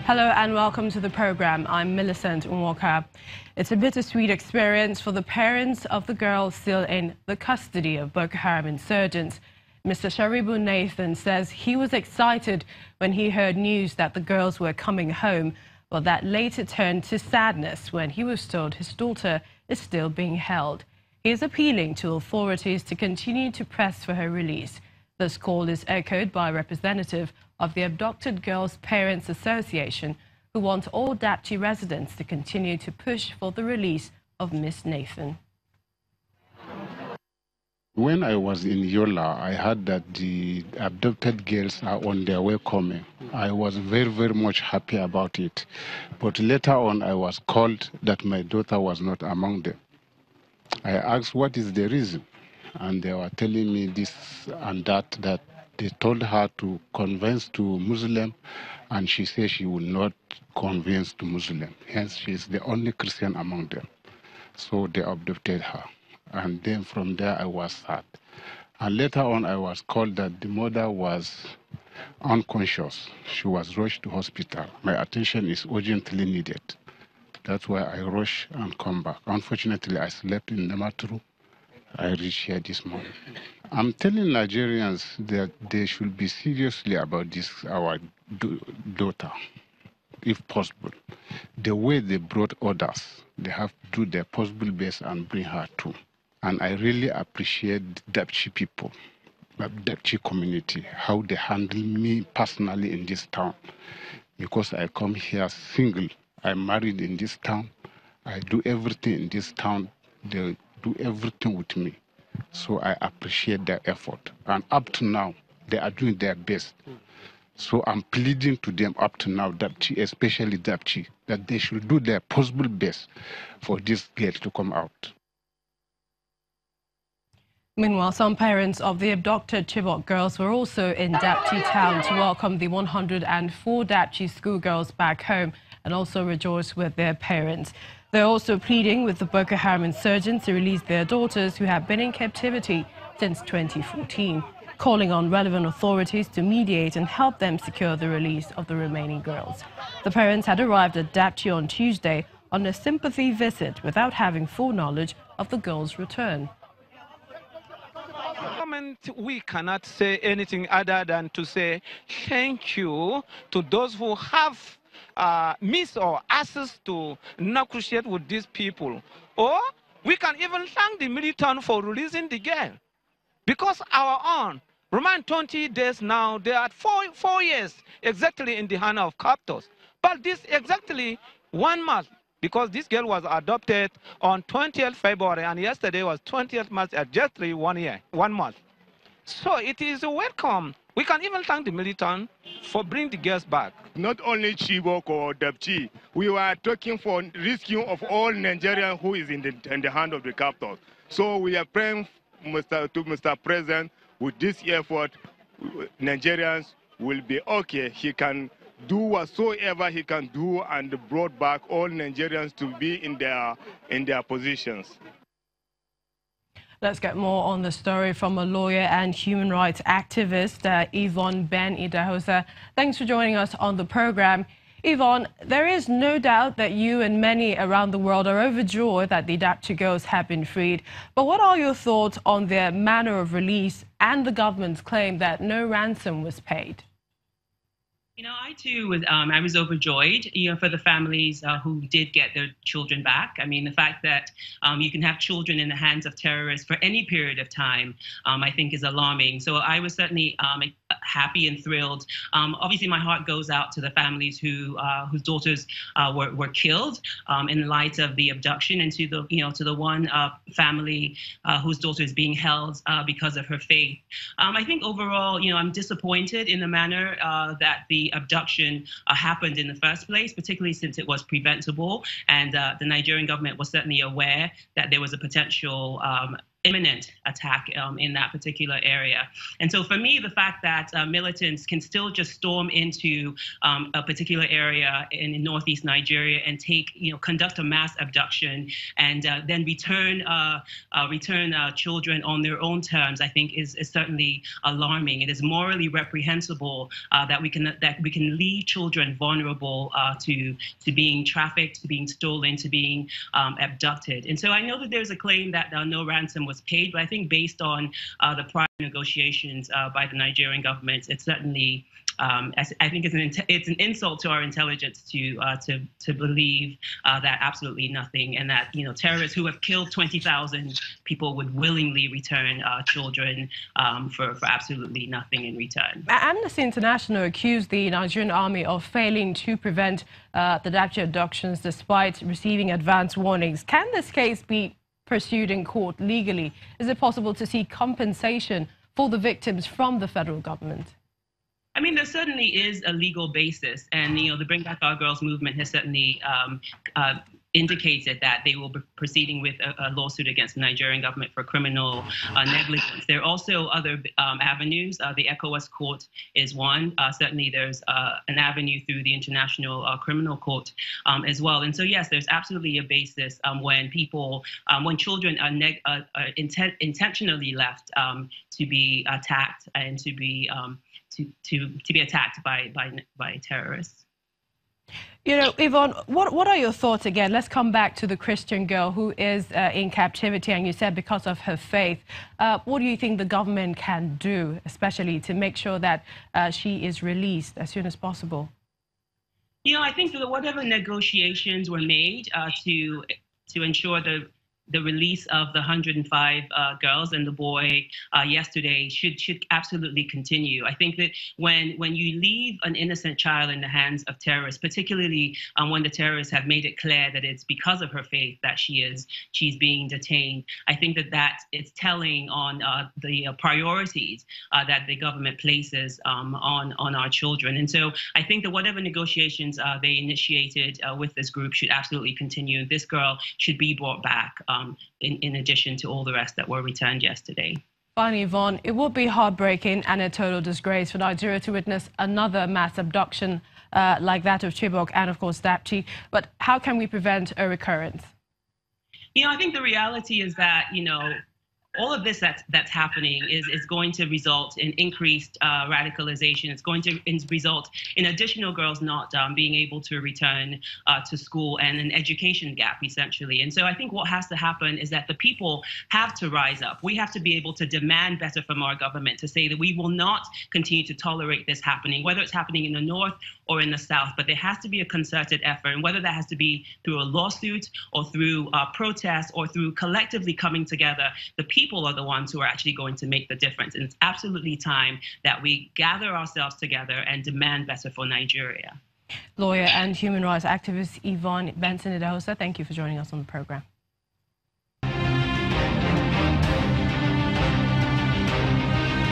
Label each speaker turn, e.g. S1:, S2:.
S1: Hello and welcome to the program. I'm Millicent Nwaka. It's a bittersweet experience for the parents of the girls still in the custody of Boko Haram insurgents. Mr. Sharibu Nathan says he was excited when he heard news that the girls were coming home, but that later turned to sadness when he was told his daughter is still being held. He is appealing to authorities to continue to press for her release. This call is echoed by a representative of the Abducted Girls Parents Association, who want all Dapchi residents to continue to push for the release of Miss Nathan.
S2: When I was in Yola, I heard that the abducted girls are on their way coming. I was very, very much happy about it. But later on, I was called that my daughter was not among them. I asked, what is the reason? And they were telling me this and that they told her to convince to Muslim, and she said she will not convince to Muslim. Hence, she is the only Christian among them. So they abducted her. And then from there, I was sad. And later on, I was called that the mother was unconscious. She was rushed to hospital. My attention is urgently needed. That's why I rush and come back. Unfortunately, I slept in the matru. I reached here this morning. I'm telling Nigerians that they should be seriously about this, our daughter, if possible. The way they brought others, they have to do their possible best and bring her too. And I really appreciate the Dapchi people, the Dapchi community, how they handle me personally in this town. Because I come here single. I'm married in this town. I do everything in this town. They do everything with me. So I appreciate their effort. And up to now, they are doing their best. So I'm pleading to them up to now, Dapchi, especially Dapchi, that they should do their possible best for this girl to come out.
S1: Meanwhile, some parents of the abducted Chibok girls were also in Dapchi town to welcome the 104 Dapchi schoolgirls back home and also rejoice with their parents. They're also pleading with the Boko Haram insurgents to release their daughters who have been in captivity since 2014, calling on relevant authorities to mediate and help them secure the release of the remaining girls. The parents had arrived at Dapchi on Tuesday on a sympathy visit without having full knowledge of the girls' return.
S3: We cannot say anything other than to say thank you to those who have means or access to negotiate with these people. Or we can even thank the militant for releasing the girl. Because our own remain 20 days now, they are 4 years exactly in the hand of captors. But this exactly 1 month, because this girl was adopted on 20th February and yesterday was 20th March, exactly 1 year, 1 month. So it is welcome. We can even thank the militant for bringing the girls back.
S4: Not only Chibok or Dapchi, we were talking for rescue of all Nigerians who is in the hand of the captors. So we are praying to Mr. President, with this effort, Nigerians will be okay. He can do whatsoever he can do and brought back all Nigerians to be in their positions.
S1: Let's get more on the story from a lawyer and human rights activist, Yvonne Ben Idahosa. Thanks for joining us on the program. Yvonne, there is no doubt that you and many around the world are overjoyed that the Dapchi girls have been freed. But what are your thoughts on their manner of release and the government's claim that no ransom was paid?
S5: You know, I too was overjoyed, for the families who did get their children back. I mean, the fact that you can have children in the hands of terrorists for any period of time, I think is alarming. So I was certainly happy and thrilled. Obviously, my heart goes out to the families whose daughters were killed in light of the abduction, and to the one family whose daughter is being held because of her faith. I think overall, I'm disappointed in the manner that the abduction happened in the first place, particularly since it was preventable, and the Nigerian government was certainly aware that there was a potential imminent attack in that particular area. And so for me, the fact that militants can still just storm into a particular area in northeast Nigeria and conduct a mass abduction and then return children on their own terms, I think is certainly alarming. It is morally reprehensible that we can leave children vulnerable to being trafficked, to being stolen, to being abducted. And so I know that there's a claim that no ransom was paid, but I think based on the prior negotiations by the Nigerian government, it's certainly I think it's an insult to our intelligence to believe that absolutely nothing, and that terrorists who have killed 20,000 people would willingly return children for absolutely nothing in return.
S1: Amnesty International accused the Nigerian army of failing to prevent the Dapchi abductions despite receiving advance warnings. Can this case be pursued in court legally? Is it possible to seek compensation for the victims from the federal government?
S5: I mean, there certainly is a legal basis, and the Bring Back Our Girls movement has certainly indicated that they will be proceeding with a lawsuit against the Nigerian government for criminal negligence. There are also other avenues. The ECOWAS court is one. Certainly, there's an avenue through the International Criminal Court as well. And so, yes, there's absolutely a basis when children are intentionally left to be attacked and to be attacked by terrorists.
S1: Yvonne, what are your thoughts again? Let's come back to the Christian girl who is in captivity, and you said because of her faith. What do you think the government can do, especially to make sure that she is released as soon as possible?
S5: I think that whatever negotiations were made to ensure the release of the 105 girls and the boy yesterday should absolutely continue. I think that when you leave an innocent child in the hands of terrorists, particularly when the terrorists have made it clear that it's because of her faith that she's being detained, I think that it's telling on the priorities that the government places on our children. And so I think that whatever negotiations they initiated with this group should absolutely continue. This girl should be brought back. In addition to all the rest that were returned yesterday.
S1: Finally, Yvonne, it would be heartbreaking and a total disgrace for Nigeria to witness another mass abduction like that of Chibok and, of course, Dapchi. But how can we prevent a recurrence?
S5: I think the reality is that, all of this that's happening is going to result in increased radicalization. It's going to result in additional girls not being able to return to school, and an education gap, essentially. And so I think what has to happen is that the people have to rise up. We have to be able to demand better from our government to say that we will not continue to tolerate this happening, whether it's happening in the north or in the south. But there has to be a concerted effort, and whether that has to be through a lawsuit or through protests or through collectively coming together, the people are the ones who are actually going to make the difference. And it's absolutely time that we gather ourselves together and demand better for Nigeria.
S1: Lawyer and human rights activist Yvonne Benson-Idahosa, thank you for joining us on the program.